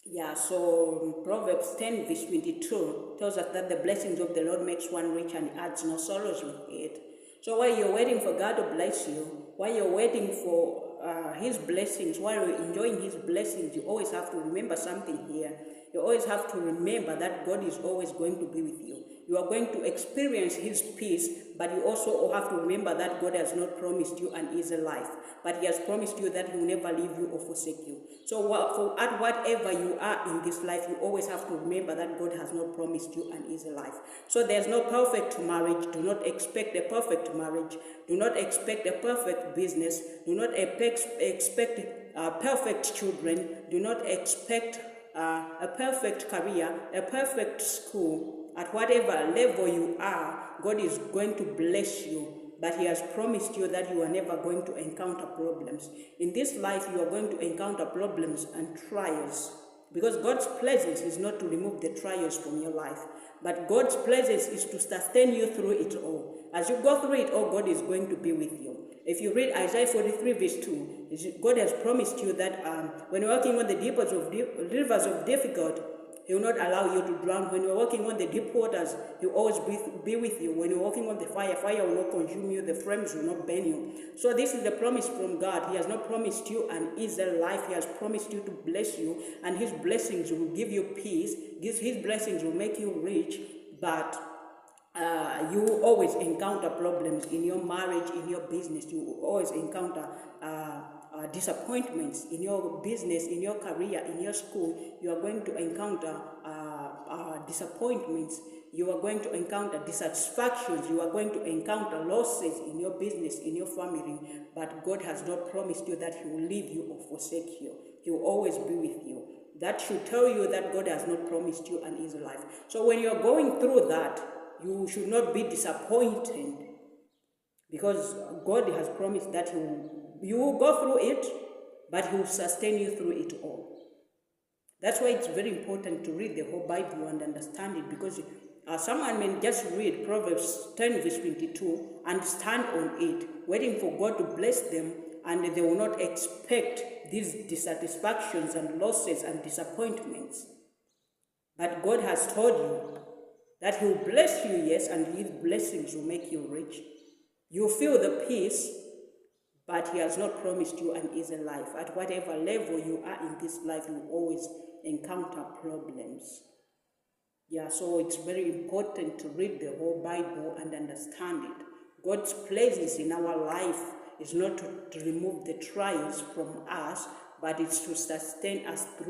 Yeah, so Proverbs 10 verse 22 tells us that the blessings of the Lord makes one rich and adds no sorrows with it. So while you're waiting for God to bless you, while you're waiting for His blessings, while you're enjoying His blessings, you always have to remember something here. You always have to remember that God is always going to be with you. You are going to experience His peace, but you also have to remember that God has not promised you an easy life, but He has promised you that He will never leave you or forsake you. So at whatever you are in this life, you always have to remember that God has not promised you an easy life. So there's no perfect marriage. Do not expect a perfect marriage. Do not expect a perfect business. Do not expect perfect children. Do not expect a perfect career, a perfect school. At whatever level you are, God is going to bless you, but He has promised you that you are never going to encounter problems. In this life, you are going to encounter problems and trials, because God's presence is not to remove the trials from your life, but God's presence is to sustain you through it all. As you go through it all, God is going to be with you. If you read Isaiah 43 verse 2, God has promised you that when you're walking on the rivers of difficulty, He will not allow you to drown. When you're walking on the deep waters, He will always be with you. When you're walking on the fire, fire will not consume you, the flames will not burn you. So this is the promise from God. He has not promised you an easy life. He has promised you to bless you, and His blessings will give you peace. His blessings will make you rich, but you will always encounter problems in your marriage, in your business. You will always encounter disappointments in your business, in your career, in your school. You are going to encounter disappointments. You are going to encounter dissatisfactions. You are going to encounter losses in your business, in your family. But God has not promised you that He will leave you or forsake you. He will always be with you. That should tell you that God has not promised you an easy life. So when you are going through that, you should not be disappointed, because God has promised that you will go through it, but He will sustain you through it all. That's why it's very important to read the whole Bible and understand it, because someone may just read Proverbs 10 verse 22 and stand on it, waiting for God to bless them, and they will not expect these dissatisfactions and losses and disappointments. But God has told you that He will bless you, yes, and His blessings will make you rich. You feel the peace, but He has not promised you an easy life. At whatever level you are in this life, you will always encounter problems. Yeah, so it's very important to read the whole Bible and understand it. God's presence in our life is not to remove the trials from us, but it's to sustain us through